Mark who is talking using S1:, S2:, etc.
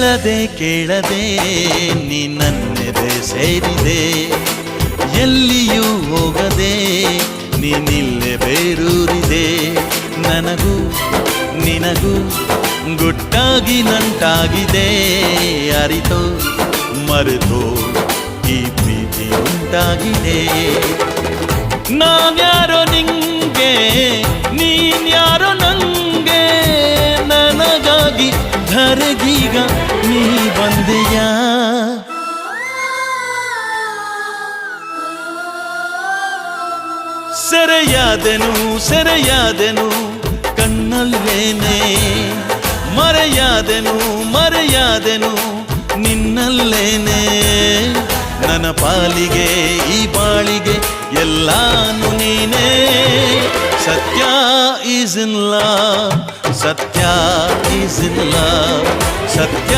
S1: ಕೇಳದೆ ನೀ ನನ್ನೆದೆ ಸೇರಿದೆ, ಎಲ್ಲಿಯೂ ಹೋಗದೆ ನೀನಿಲ್ಲೇ ಬೇರೂರಿದೆ. ನನಗೂ ನಿನಗೂ ಗುಟ್ಟಾಗಿ ನಂಟಾಗಿದೆ, ಅರಿತೋ ಮರೆತೋ ಈ ಪ್ರೀತಿ ಉಂಟಾಗಿದೆ. ನಾನ್ಯಾರೋ ನಿಂಗೆ ನೀನ್ಯಾರೋ ನಂಗೆ, ನನಗಾಗಿ ಧರೆಗೀಗ ನೀ ಬಂದೆಯಾ. ಸೆರೆಯಾದೆನು ಕಣ್ಣಲ್ಲೇನೆ, ಮರೆಯಾದೆನು ನಿನ್ನಲ್ಲೇನೆ. ನನ್ನ ಪಾಲಿಗೆ ಈ ಬಾಳಿಗೆ ಎಲ್ಲಾನು ನೀನೇ. ಸತ್ಯ ಈಸ್ ಇನ್ ಲವ್, ಸತ್ಯ ಈಸ್ ಇನ್ ಲವ್, ಸತ್ಯ